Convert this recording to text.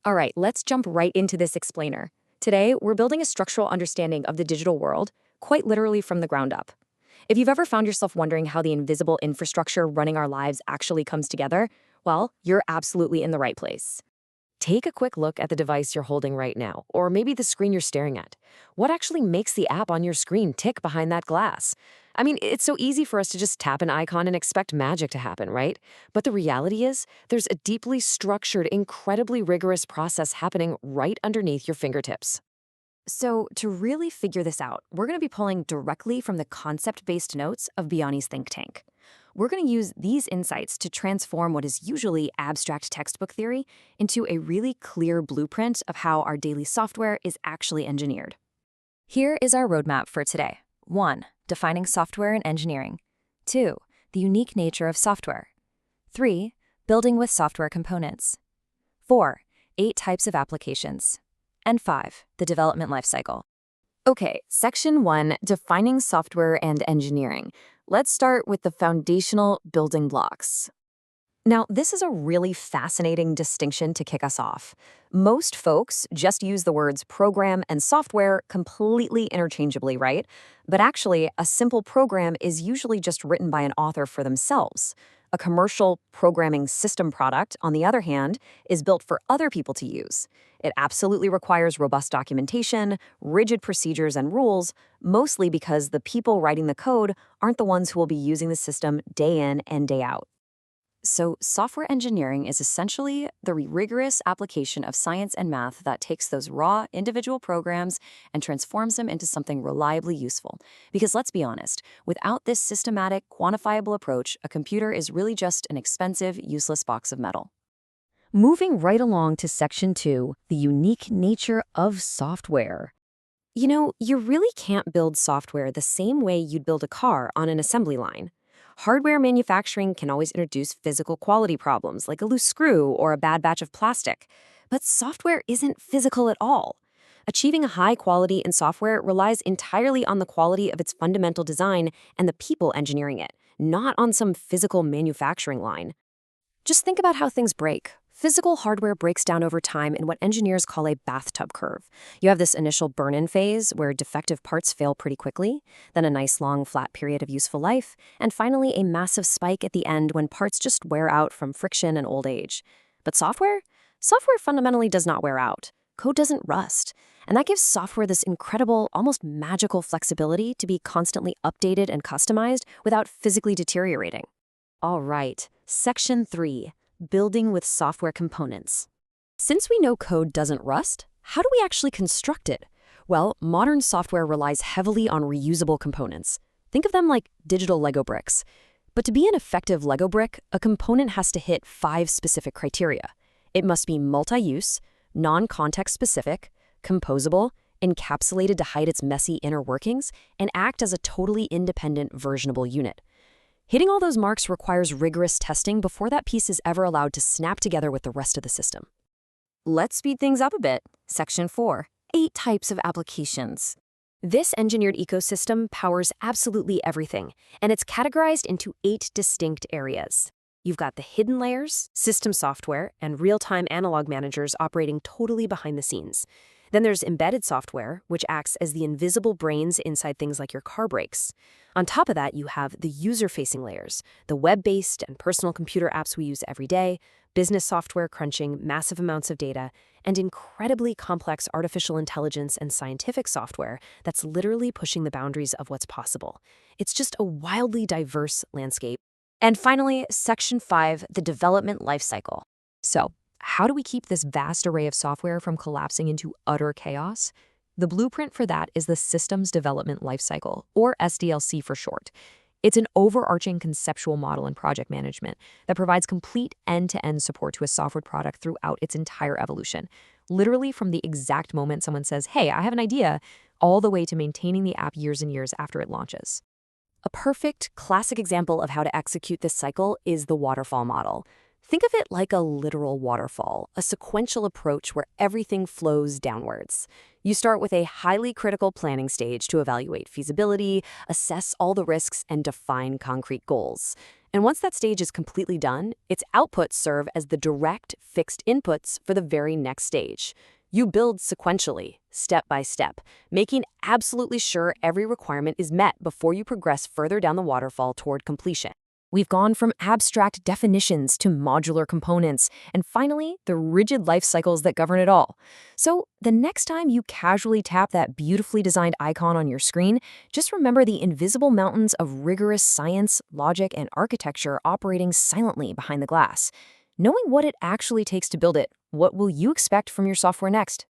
All right, let's jump right into this explainer. Today, we're building a structural understanding of the digital world, quite literally from the ground up. If you've ever found yourself wondering how the invisible infrastructure running our lives actually comes together, well, you're absolutely in the right place. Take a quick look at the device you're holding right now, or maybe the screen you're staring at. What actually makes the app on your screen tick behind that glass? I mean, it's so easy for us to just tap an icon and expect magic to happen, right? But the reality is, there's a deeply structured, incredibly rigorous process happening right underneath your fingertips. So, to really figure this out, we're going to be pulling directly from the concept based notes of Biani's think tank. We're going to use these insights to transform what is usually abstract textbook theory into a really clear blueprint of how our daily software is actually engineered. Here is our roadmap for today. 1. Defining software and engineering. 2. The unique nature of software. 3. Building with software components. 4. 8 types of applications. And 5. The development lifecycle. Okay, Section 1, Defining Software and Engineering. Let's start with the foundational building blocks. Now, this is a really fascinating distinction to kick us off. Most folks just use the words program and software completely interchangeably, right? But actually, a simple program is usually just written by an author for themselves. A commercial programming system product, on the other hand, is built for other people to use. It absolutely requires robust documentation, rigid procedures, and rules, mostly because the people writing the code aren't the ones who will be using the system day in and day out. So, software engineering is essentially the rigorous application of science and math that takes those raw individual programs and transforms them into something reliably useful. Because let's be honest, without this systematic, quantifiable approach, a computer is really just an expensive, useless box of metal. Moving right along to Section 2, the unique nature of software. You really can't build software the same way you'd build a car on an assembly line. Hardware manufacturing can always introduce physical quality problems like a loose screw or a bad batch of plastic. But software isn't physical at all. Achieving a high quality in software relies entirely on the quality of its fundamental design and the people engineering it, not on some physical manufacturing line. Just think about how things break. Physical hardware breaks down over time in what engineers call a bathtub curve. You have this initial burn-in phase where defective parts fail pretty quickly, then a nice long flat period of useful life, and finally a massive spike at the end when parts just wear out from friction and old age. But software? Software fundamentally does not wear out. Code doesn't rust. And that gives software this incredible, almost magical flexibility to be constantly updated and customized without physically deteriorating. All right, Section 3. Building with software components. Since we know code doesn't rust, how do we actually construct it? Well, modern software relies heavily on reusable components. Think of them like digital Lego bricks. But to be an effective Lego brick, a component has to hit 5 specific criteria. It must be multi-use, non-context specific, composable, encapsulated to hide its messy inner workings, and act as a totally independent versionable unit. Hitting all those marks requires rigorous testing before that piece is ever allowed to snap together with the rest of the system. Let's speed things up a bit. Section 4. 8 types of applications. This engineered ecosystem powers absolutely everything, and it's categorized into 8 distinct areas. You've got the hidden layers, system software, and real-time analog managers operating totally behind the scenes. Then there's embedded software, which acts as the invisible brains inside things like your car brakes. On top of that, you have the user-facing layers, the web-based and personal computer apps we use every day, business software crunching massive amounts of data, and incredibly complex artificial intelligence and scientific software that's literally pushing the boundaries of what's possible. It's just a wildly diverse landscape. And finally, Section 5, the development lifecycle. So, how do we keep this vast array of software from collapsing into utter chaos? The blueprint for that is the Systems Development Lifecycle, or SDLC for short. It's an overarching conceptual model in project management that provides complete end-to-end support to a software product throughout its entire evolution, literally from the exact moment someone says, "Hey, I have an idea," all the way to maintaining the app years and years after it launches. A perfect, classic example of how to execute this cycle is the waterfall model. Think of it like a literal waterfall, a sequential approach where everything flows downwards. You start with a highly critical planning stage to evaluate feasibility, assess all the risks, and define concrete goals. And once that stage is completely done, its outputs serve as the direct, fixed inputs for the very next stage. You build sequentially, step by step, making absolutely sure every requirement is met before you progress further down the waterfall toward completion. We've gone from abstract definitions to modular components, and finally, the rigid life cycles that govern it all. So, the next time you casually tap that beautifully designed icon on your screen, just remember the invisible mountains of rigorous science, logic, and architecture operating silently behind the glass. Knowing what it actually takes to build it, what will you expect from your software next?